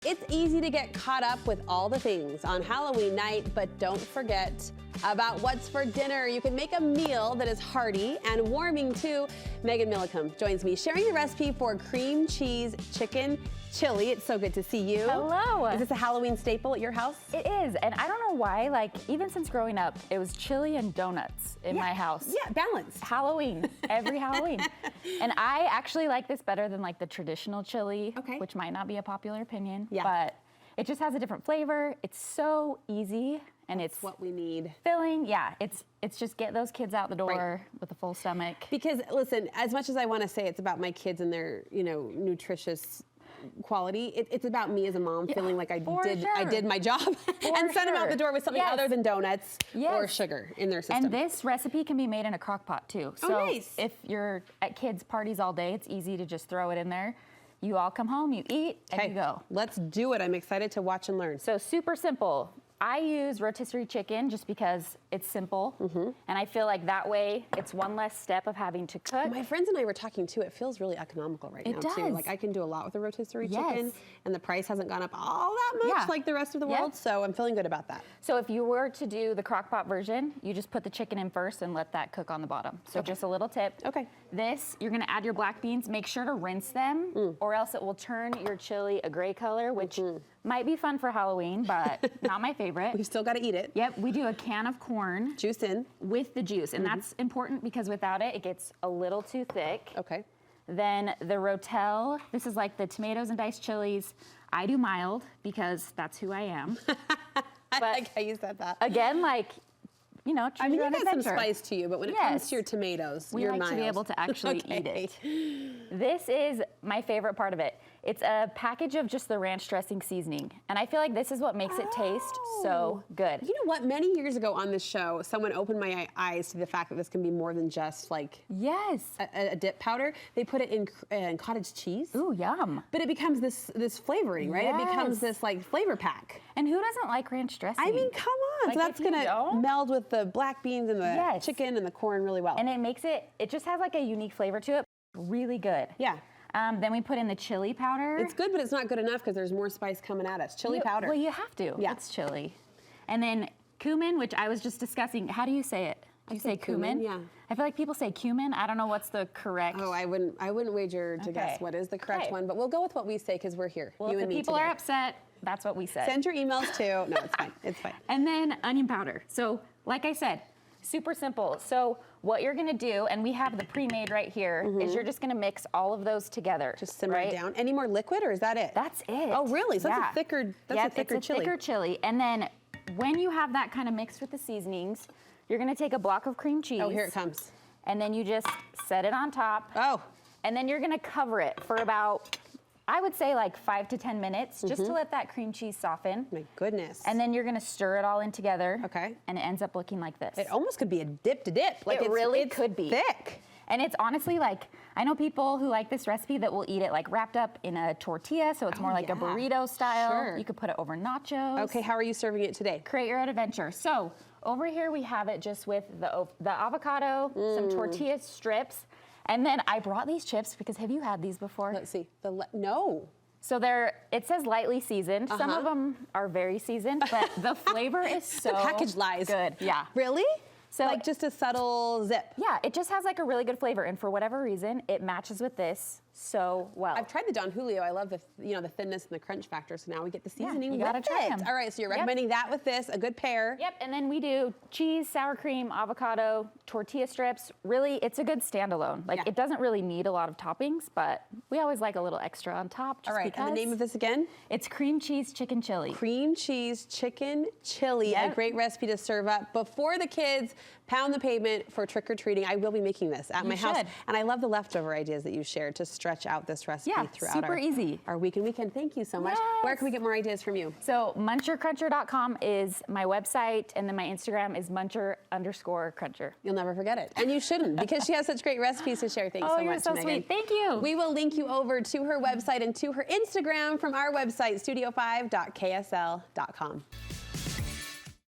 It's easy to get caught up with all the things on Halloween night, but don't forget about what's for dinner. You can make a meal that is hearty and warming too. Megan Millecam joins me, sharing the recipe for cream cheese chicken chili. It's so good to see you. Hello. Is this a Halloween staple at your house? It is, and I don't know why, like, even since growing up, it was chili and donuts in my house. Yeah, balanced. Halloween, every Halloween. And I actually like this better than like the traditional chili, which might not be a popular opinion, but it just has a different flavor. It's so easy, and it's what we need. Filling, yeah. It's just get those kids out the door with a full stomach. Because listen, as much as I want to say it's about my kids and their, nutritious quality, it's about me as a mom feeling like I did my job and sent them out the door with something other than donuts or sugar in their system. And this recipe can be made in a crock pot too. So nice. If you're at kids' parties all day, it's easy to just throw it in there. You all come home, you eat, and you go. Let's do it. I'm excited to watch and learn. So super simple. I use rotisserie chicken just because it's simple, and I feel like that way it's one less step of having to cook. My friends and I were talking too. It feels really economical right now too. Like I can do a lot with the rotisserie chicken, and the price hasn't gone up all that much like the rest of the world. So I'm feeling good about that. So if you were to do the crock pot version, you just put the chicken in first and let that cook on the bottom. So just a little tip. This, you're gonna add your black beans. Make sure to rinse them, or else it will turn your chili a gray color, which might be fun for Halloween, but not my favorite. We've still got to eat it. Yep, we do a can of corn. Juice in. With the juice, and that's important because without it, it gets a little too thick. Okay. Then the Rotel, this is like the tomatoes and diced chilies. I do mild because that's who I am. I like how you said that. Again, like, choose your own you got some adventure. spice to you, but when it comes to your tomatoes, you're mild. We like to be able to actually eat it. This is my favorite part of it. It's a package of just the ranch dressing seasoning. And I feel like this is what makes it taste so good. You know what? Many years ago on this show, someone opened my eyes to the fact that this can be more than just like a dip powder. They put it in cottage cheese. Ooh, yum. But it becomes this flavoring, right? It becomes this like flavor pack. And who doesn't like ranch dressing? I mean, come on. Like, so that's going to meld with the black beans and the chicken and the corn really well. And it just has like a unique flavor to it. Really good. Yeah. Then we put in the chili powder. It's good, but it's not good enough because there's more spice coming at us. Chili powder. Well, you have to. Yeah. It's chili. And then cumin, which I was just discussing. How do you say it? Do you say cumin? Yeah. I feel like people say cumin. I don't know what's the correct. Oh, I wouldn't wager to guess what is the correct one, but we'll go with what we say because we're here. Well, if the people are upset, that's what we said. Send your emails too. No, it's fine. It's fine. And then onion powder. So, like I said, super simple. So what you're gonna do, and we have the pre-made right here, is you're just gonna mix all of those together. Just simmer it down. Any more liquid, or is that it? That's it. Oh, really? So that's a thicker, it's a thicker chili. And then when you have that kind of mixed with the seasonings, you're gonna take a block of cream cheese. Oh, here it comes. And then you just set it on top. Oh. And then you're gonna cover it for about, I would say like 5 to 10 minutes, just to let that cream cheese soften. My goodness. And then you're gonna stir it all in together. Okay. And it ends up looking like this. It almost could be a dip to dip. Like it really could be. Thick. And it's honestly like, I know people who like this recipe that will eat it like wrapped up in a tortilla, so it's more like a burrito style. Sure. You could put it over nachos. Okay, how are you serving it today? Create your own adventure. So over here we have it just with the avocado, some tortilla strips, and then I brought these chips because have you had these before? Let's see. No. So it says lightly seasoned. Some of them are very seasoned, but the flavor is so the package lies. Good. Yeah. Really? So like just a subtle zip. Yeah, it just has like a really good flavor, and for whatever reason, it matches with this so well. I've tried the Don Julio. I love the the thinness and the crunch factor. So now we get the seasoning. You gotta try them. All right, so you're recommending that with this, a good pair. Yep, and then we do cheese, sour cream, avocado, tortilla strips. Really, it's a good standalone. Like it doesn't really need a lot of toppings, but we always like a little extra on top. Just because. And the name of this again? It's cream cheese chicken chili. Cream cheese chicken chili, a great recipe to serve up before the kids pound the pavement for trick-or-treating. I will be making this at my house. And I love the leftover ideas that you shared to stretch out this recipe throughout our week and weekend. Thank you so much. Where can we get more ideas from you? So munchercruncher.com is my website, and then my Instagram is muncher_cruncher. You'll never forget it. And you shouldn't, because she has such great recipes to share. Thanks so much, you're so Megan. sweet. Thank you. We will link you over to her website and to her Instagram from our website, studio5.ksl.com.